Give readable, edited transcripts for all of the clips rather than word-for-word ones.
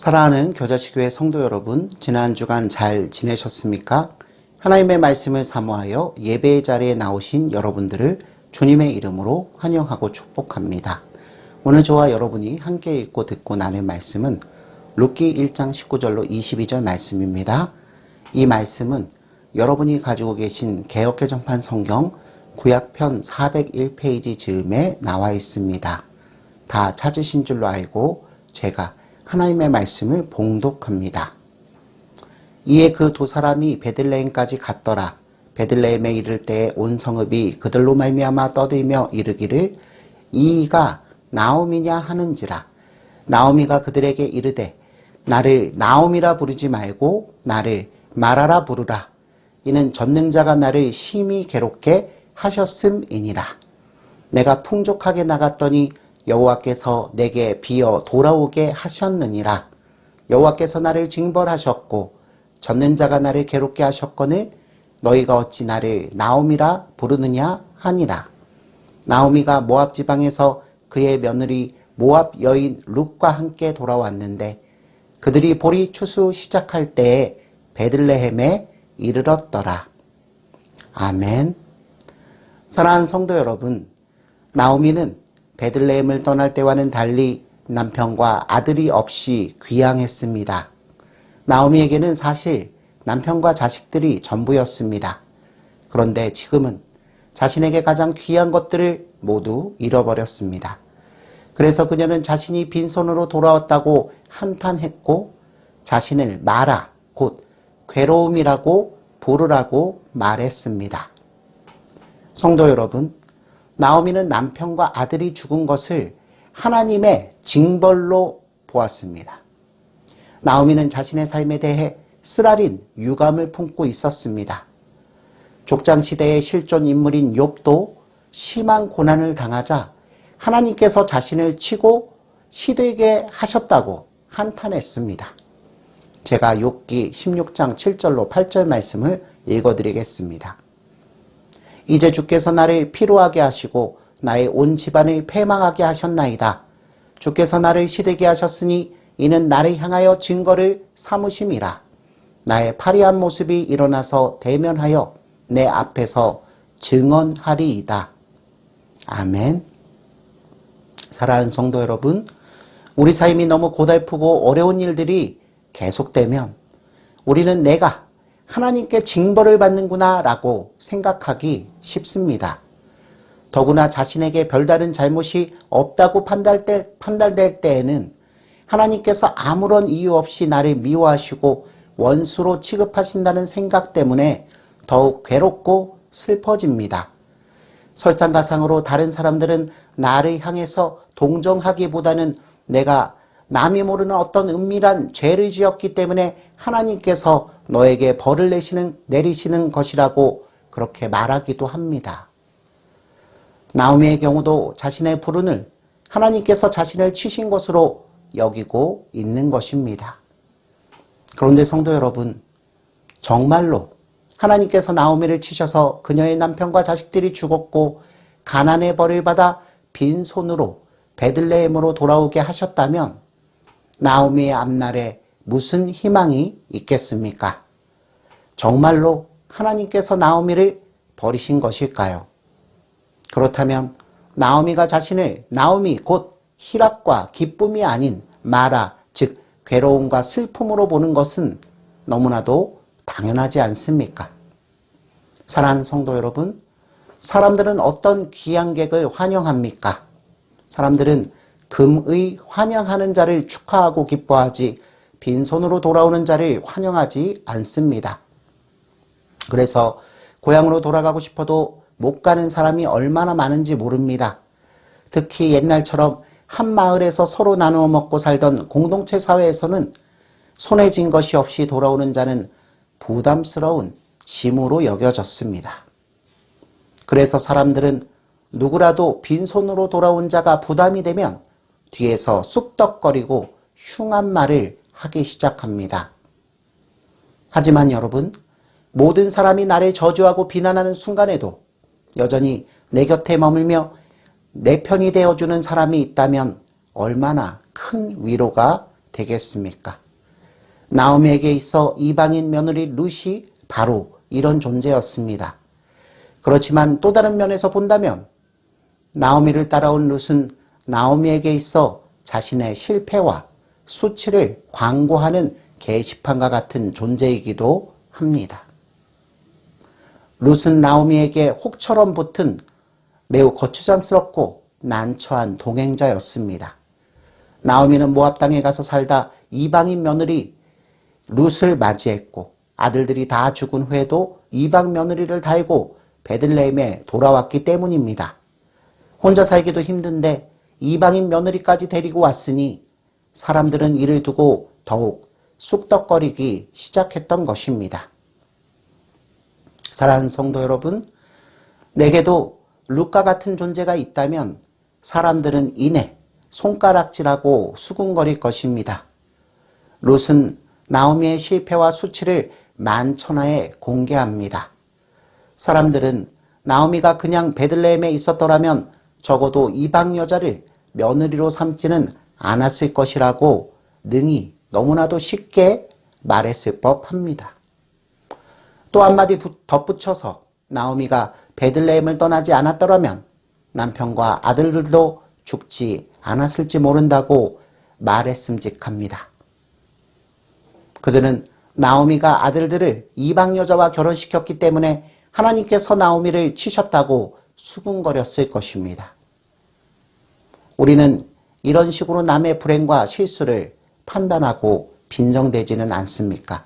사랑하는 교자식교회 성도 여러분, 지난 주간 잘 지내셨습니까? 하나님의 말씀을 사모하여 예배의 자리에 나오신 여러분들을 주님의 이름으로 환영하고 축복합니다. 오늘 저와 여러분이 함께 읽고 듣고 나눌 말씀은 룻기 1장 19절로 22절 말씀입니다. 이 말씀은 여러분이 가지고 계신 개역개정판 성경 구약편 401페이지 즈음에 나와 있습니다. 다 찾으신 줄로 알고 제가 하나님의 말씀을 봉독합니다. 이에 그 두 사람이 베들레헴까지 갔더라. 베들레헴에 이를 때에 온 성읍이 그들로 말미암아 떠들며 이르기를 이가 나오미냐 하는지라. 나오미가 그들에게 이르되 나를 나오미라 부르지 말고 나를 마라라 부르라. 이는 전능자가 나를 심히 괴롭게 하셨음이니라. 내가 풍족하게 나갔더니 여호와께서 내게 비어 돌아오게 하셨느니라. 여호와께서 나를 징벌하셨고 전능자가 나를 괴롭게 하셨거늘 너희가 어찌 나를 나오미라 부르느냐 하니라. 나오미가 모압 지방에서 그의 며느리 모압 여인 룻과 함께 돌아왔는데 그들이 보리 추수 시작할 때에 베들레헴에 이르렀더라. 아멘. 사랑하는 성도 여러분, 나오미는 베들레헴을 떠날 때와는 달리 남편과 아들이 없이 귀향했습니다. 나오미에게는 사실 남편과 자식들이 전부였습니다. 그런데 지금은 자신에게 가장 귀한 것들을 모두 잃어버렸습니다. 그래서 그녀는 자신이 빈손으로 돌아왔다고 한탄했고 자신을 마라, 곧 괴로움이라고 부르라고 말했습니다. 성도 여러분, 나오미는 남편과 아들이 죽은 것을 하나님의 징벌로 보았습니다. 나오미는 자신의 삶에 대해 쓰라린 유감을 품고 있었습니다. 족장시대의 실존 인물인 욥도 심한 고난을 당하자 하나님께서 자신을 치고 시들게 하셨다고 한탄했습니다. 제가 욥기 16장 7절로 8절 말씀을 읽어드리겠습니다. 이제 주께서 나를 피로하게 하시고 나의 온 집안을 패망하게 하셨나이다. 주께서 나를 시들게 하셨으니 이는 나를 향하여 증거를 삼으심이라. 나의 파리한 모습이 일어나서 대면하여 내 앞에서 증언하리이다. 아멘. 사랑하는 성도 여러분, 우리 삶이 너무 고달프고 어려운 일들이 계속되면 우리는 내가 하나님께 징벌을 받는구나 라고 생각하기 쉽습니다. 더구나 자신에게 별다른 잘못이 없다고 판단될 때에는 하나님께서 아무런 이유 없이 나를 미워하시고 원수로 취급하신다는 생각 때문에 더욱 괴롭고 슬퍼집니다. 설상가상으로 다른 사람들은 나를 향해서 동정하기보다는 내가 남이 모르는 어떤 은밀한 죄를 지었기 때문에 하나님께서 너에게 벌을 내리시는 것이라고 그렇게 말하기도 합니다. 나오미의 경우도 자신의 불운을 하나님께서 자신을 치신 것으로 여기고 있는 것입니다. 그런데 성도 여러분, 정말로 하나님께서 나오미를 치셔서 그녀의 남편과 자식들이 죽었고 가난의 벌을 받아 빈손으로 베들레헴으로 돌아오게 하셨다면 나오미의 앞날에 무슨 희망이 있겠습니까? 정말로 하나님께서 나오미를 버리신 것일까요? 그렇다면 나오미가 자신을 나오미 곧 희락과 기쁨이 아닌 마라, 즉 괴로움과 슬픔으로 보는 것은 너무나도 당연하지 않습니까? 사랑하는 성도 여러분, 사람들은 어떤 귀양객을 환영합니까? 사람들은 금의 환영하는 자를 축하하고 기뻐하지 빈손으로 돌아오는 자를 환영하지 않습니다. 그래서 고향으로 돌아가고 싶어도 못 가는 사람이 얼마나 많은지 모릅니다. 특히 옛날처럼 한 마을에서 서로 나누어 먹고 살던 공동체 사회에서는 손에 쥔 것이 없이 돌아오는 자는 부담스러운 짐으로 여겨졌습니다. 그래서 사람들은 누구라도 빈손으로 돌아온 자가 부담이 되면 뒤에서 쑥덕거리고 흉한 말을 하기 시작합니다. 하지만 여러분, 모든 사람이 나를 저주하고 비난하는 순간에도 여전히 내 곁에 머물며 내 편이 되어주는 사람이 있다면 얼마나 큰 위로가 되겠습니까? 나오미에게 있어 이방인 며느리 룻이 바로 이런 존재였습니다. 그렇지만 또 다른 면에서 본다면 나오미를 따라온 룻은 나오미에게 있어 자신의 실패와 수치를 광고하는 게시판과 같은 존재이기도 합니다. 룻은 나오미에게 혹처럼 붙은 매우 거추장스럽고 난처한 동행자였습니다. 나오미는 모압 땅에 가서 살다 이방인 며느리 룻을 맞이했고 아들들이 다 죽은 후에도 이방 며느리를 달고 베들레헴에 돌아왔기 때문입니다. 혼자 살기도 힘든데 이방인 며느리까지 데리고 왔으니 사람들은 이를 두고 더욱 쑥덕거리기 시작했던 것입니다. 사랑하는 성도 여러분, 내게도 룻과 같은 존재가 있다면 사람들은 이내 손가락질하고 수군거릴 것입니다. 룻은 나오미의 실패와 수치를 만천하에 공개합니다. 사람들은 나오미가 그냥 베들레헴에 있었더라면 적어도 이방 여자를 며느리로 삼지는 않았을 것이라고 능히 너무나도 쉽게 말했을 법합니다. 또 한마디 덧붙여서 나오미가 베들레헴을 떠나지 않았더라면 남편과 아들들도 죽지 않았을지 모른다고 말했음직합니다. 그들은 나오미가 아들들을 이방 여자와 결혼시켰기 때문에 하나님께서 나오미를 치셨다고 수군거렸을 것입니다. 우리는 이런 식으로 남의 불행과 실수를 판단하고 빈정대지는 않습니까?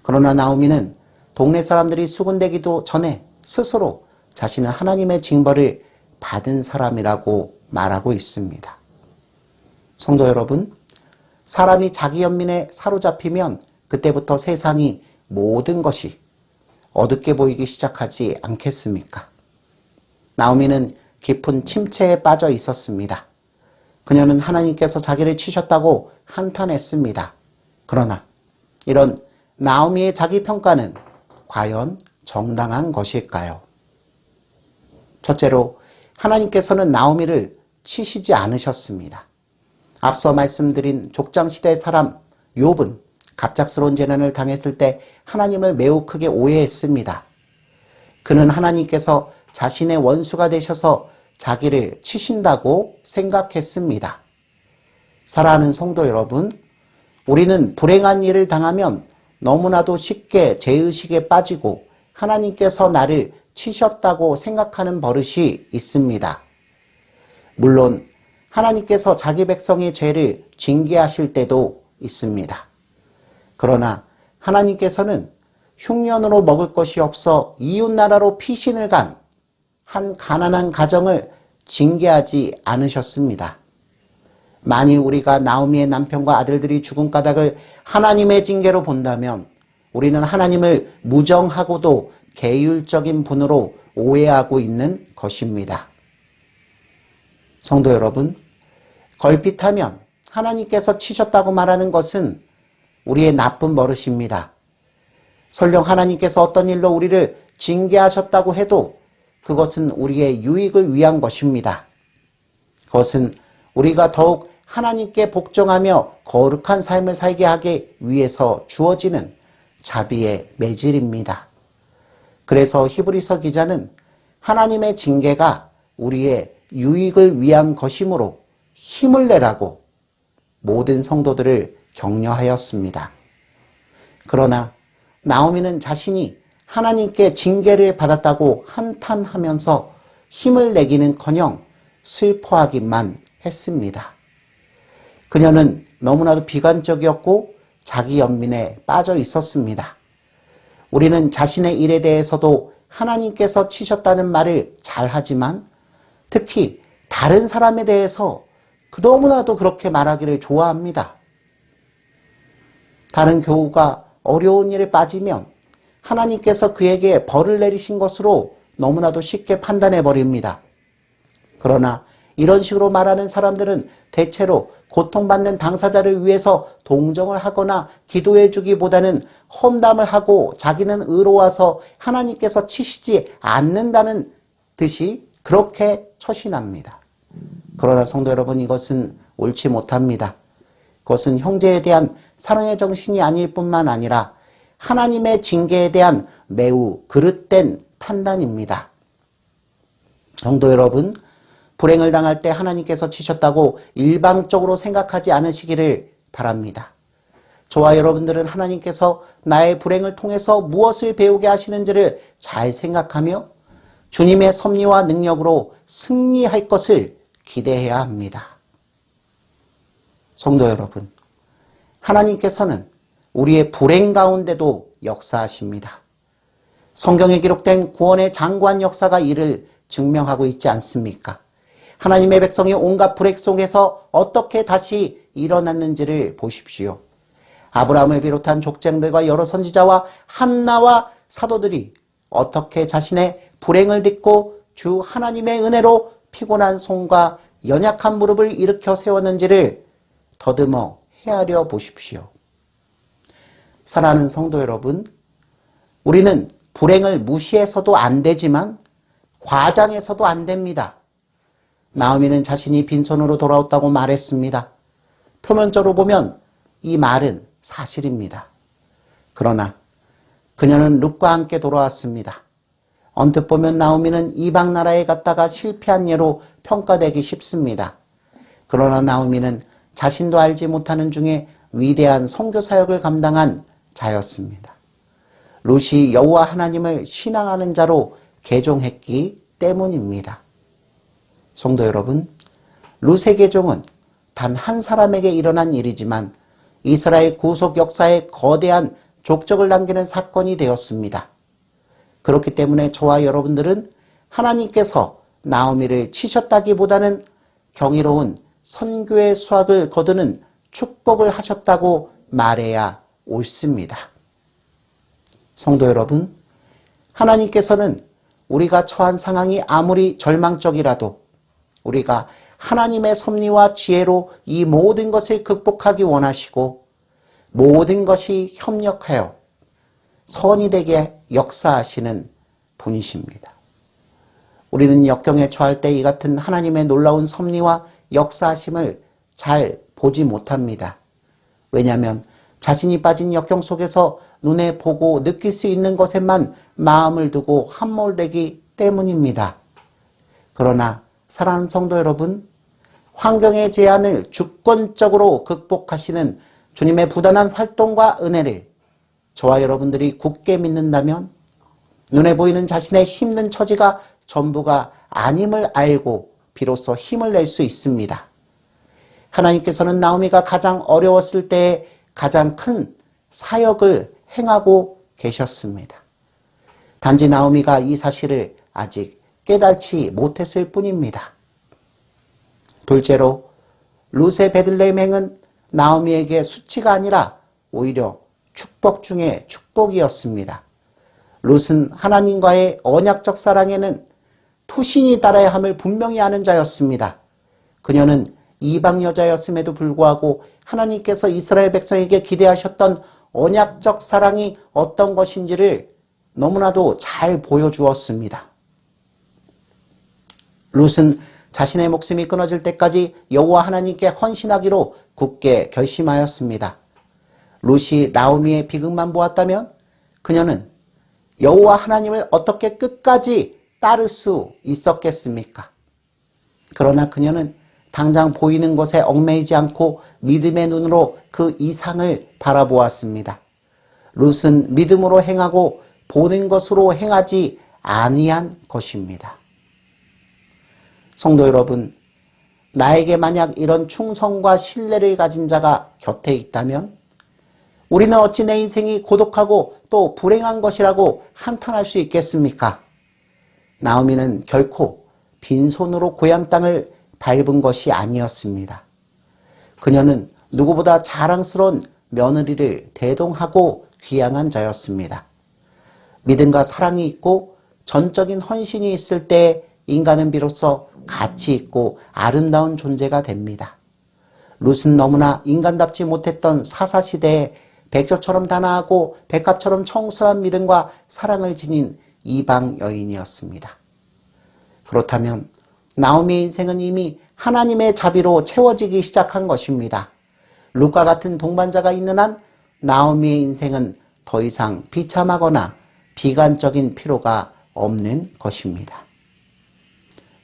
그러나 나오미는 동네 사람들이 수군대기도 전에 스스로 자신은 하나님의 징벌을 받은 사람이라고 말하고 있습니다. 성도 여러분, 사람이 자기 연민에 사로잡히면 그때부터 세상이 모든 것이 어둡게 보이기 시작하지 않겠습니까? 나오미는 깊은 침체에 빠져 있었습니다. 그녀는 하나님께서 자기를 치셨다고 한탄했습니다. 그러나 이런 나오미의 자기 평가는 과연 정당한 것일까요? 첫째로 하나님께서는 나오미를 치시지 않으셨습니다. 앞서 말씀드린 족장시대의 사람 욥은 갑작스러운 재난을 당했을 때 하나님을 매우 크게 오해했습니다. 그는 하나님께서 자신의 원수가 되셔서 자기를 치신다고 생각했습니다. 사랑하는 성도 여러분, 우리는 불행한 일을 당하면 너무나도 쉽게 죄의식에 빠지고 하나님께서 나를 치셨다고 생각하는 버릇이 있습니다. 물론 하나님께서 자기 백성의 죄를 징계하실 때도 있습니다. 그러나 하나님께서는 흉년으로 먹을 것이 없어 이웃나라로 피신을 간 한 가난한 가정을 징계하지 않으셨습니다. 만일 우리가 나오미의 남편과 아들들이 죽은 까닭을 하나님의 징계로 본다면 우리는 하나님을 무정하고도 계율적인 분으로 오해하고 있는 것입니다. 성도 여러분, 걸핏하면 하나님께서 치셨다고 말하는 것은 우리의 나쁜 버릇입니다. 설령 하나님께서 어떤 일로 우리를 징계하셨다고 해도 그것은 우리의 유익을 위한 것입니다. 그것은 우리가 더욱 하나님께 복종하며 거룩한 삶을 살게 하기 위해서 주어지는 자비의 매질입니다. 그래서 히브리서 기자는 하나님의 징계가 우리의 유익을 위한 것이므로 힘을 내라고 모든 성도들을 격려하였습니다. 그러나 나오미는 자신이 하나님께 징계를 받았다고 한탄하면서 힘을 내기는커녕 슬퍼하기만 했습니다. 그녀는 너무나도 비관적이었고 자기 연민에 빠져 있었습니다. 우리는 자신의 일에 대해서도 하나님께서 치셨다는 말을 잘하지만 특히 다른 사람에 대해서 너무나도 그렇게 말하기를 좋아합니다. 다른 교우가 어려운 일에 빠지면 하나님께서 그에게 벌을 내리신 것으로 너무나도 쉽게 판단해 버립니다. 그러나 이런 식으로 말하는 사람들은 대체로 고통받는 당사자를 위해서 동정을 하거나 기도해 주기보다는 험담을 하고 자기는 의로워서 하나님께서 치시지 않는다는 듯이 그렇게 처신합니다. 그러나 성도 여러분, 이것은 옳지 못합니다. 그것은 형제에 대한 사랑의 정신이 아닐 뿐만 아니라 하나님의 징계에 대한 매우 그릇된 판단입니다. 성도 여러분, 불행을 당할 때 하나님께서 치셨다고 일방적으로 생각하지 않으시기를 바랍니다. 저와 여러분들은 하나님께서 나의 불행을 통해서 무엇을 배우게 하시는지를 잘 생각하며 주님의 섭리와 능력으로 승리할 것을 기대해야 합니다. 성도 여러분, 하나님께서는 우리의 불행 가운데도 역사하십니다. 성경에 기록된 구원의 장구한 역사가 이를 증명하고 있지 않습니까? 하나님의 백성이 온갖 불행 속에서 어떻게 다시 일어났는지를 보십시오. 아브라함을 비롯한 족장들과 여러 선지자와 한나와 사도들이 어떻게 자신의 불행을 딛고 주 하나님의 은혜로 피곤한 손과 연약한 무릎을 일으켜 세웠는지를 더듬어 헤아려 보십시오. 사랑하는 성도 여러분, 우리는 불행을 무시해서도 안 되지만 과장해서도 안 됩니다. 나오미는 자신이 빈손으로 돌아왔다고 말했습니다. 표면적으로 보면 이 말은 사실입니다. 그러나 그녀는 룻과 함께 돌아왔습니다. 언뜻 보면 나오미는 이방 나라에 갔다가 실패한 예로 평가되기 쉽습니다. 그러나 나오미는 자신도 알지 못하는 중에 위대한 선교 사역을 감당한 자였습니다. 룻이 여호와 하나님을 신앙하는 자로 개종했기 때문입니다. 성도 여러분, 룻의 개종은 단 한 사람에게 일어난 일이지만 이스라엘 구속 역사에 거대한 족적을 남기는 사건이 되었습니다. 그렇기 때문에 저와 여러분들은 하나님께서 나오미를 치셨다기보다는 경이로운 선교의 수확을 거두는 축복을 하셨다고 말해야 옳습니다. 성도 여러분, 하나님께서는 우리가 처한 상황이 아무리 절망적이라도 우리가 하나님의 섭리와 지혜로 이 모든 것을 극복하기 원하시고 모든 것이 협력하여 선이 되게 역사하시는 분이십니다. 우리는 역경에 처할 때 이 같은 하나님의 놀라운 섭리와 역사하심을 잘 보지 못합니다. 왜냐하면 자신이 빠진 역경 속에서 눈에 보고 느낄 수 있는 것에만 마음을 두고 함몰되기 때문입니다. 그러나 사랑하는 성도 여러분, 환경의 제한을 주권적으로 극복하시는 주님의 부단한 활동과 은혜를 저와 여러분들이 굳게 믿는다면 눈에 보이는 자신의 힘든 처지가 전부가 아님을 알고 비로소 힘을 낼 수 있습니다. 하나님께서는 나오미가 가장 어려웠을 때에 가장 큰 사역을 행하고 계셨습니다. 단지 나오미가 이 사실을 아직 깨달지 못했을 뿐입니다. 둘째로 룻의 베들레헴 행은 나오미에게 수치가 아니라 오히려 축복 중에 축복이었습니다. 룻은 하나님과의 언약적 사랑에는 투신이 따라야 함을 분명히 아는 자였습니다. 그녀는 이방 여자였음에도 불구하고 하나님께서 이스라엘 백성에게 기대하셨던 언약적 사랑이 어떤 것인지를 너무나도 잘 보여주었습니다. 룻은 자신의 목숨이 끊어질 때까지 여호와 하나님께 헌신하기로 굳게 결심하였습니다. 룻이 나오미의 비극만 보았다면 그녀는 여호와 하나님을 어떻게 끝까지 따를 수 있었겠습니까? 그러나 그녀는 당장 보이는 것에 얽매이지 않고 믿음의 눈으로 그 이상을 바라보았습니다. 룻은 믿음으로 행하고 보는 것으로 행하지 아니한 것입니다. 성도 여러분, 나에게 만약 이런 충성과 신뢰를 가진 자가 곁에 있다면 우리는 어찌 내 인생이 고독하고 또 불행한 것이라고 한탄할 수 있겠습니까? 나오미는 결코 빈손으로 고향 땅을 밟은 것이 아니었습니다. 그녀는 누구보다 자랑스러운 며느리를 대동하고 귀양한 자였습니다. 믿음과 사랑이 있고 전적인 헌신이 있을 때 인간은 비로소 가치 있고 아름다운 존재가 됩니다. 룻은 너무나 인간답지 못했던 사사시대에 백조처럼 단아하고 백합처럼 청순한 믿음과 사랑을 지닌 이방 여인이었습니다. 그렇다면 나오미의 인생은 이미 하나님의 자비로 채워지기 시작한 것입니다. 룻과 같은 동반자가 있는 한 나오미의 인생은 더 이상 비참하거나 비관적인 필요가 없는 것입니다.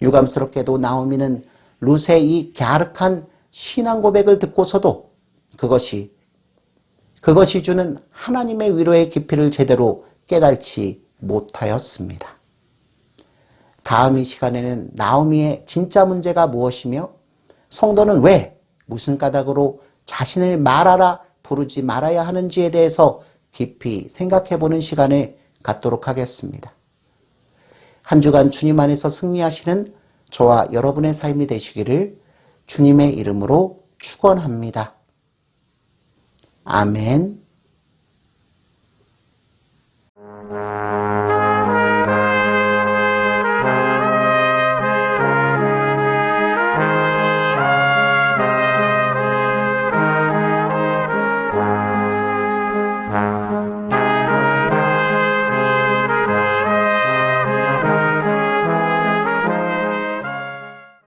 유감스럽게도 나오미는 룻의 이 갸륵한 신앙 고백을 듣고서도 그것이 주는 하나님의 위로의 깊이를 제대로 깨달지 못하였습니다. 다음 이 시간에는 나오미의 진짜 문제가 무엇이며 성도는 왜 무슨 까닭으로 자신을 말하라 부르지 말아야 하는지에 대해서 깊이 생각해보는 시간을 갖도록 하겠습니다. 한 주간 주님 안에서 승리하시는 저와 여러분의 삶이 되시기를 주님의 이름으로 축원합니다. 아멘.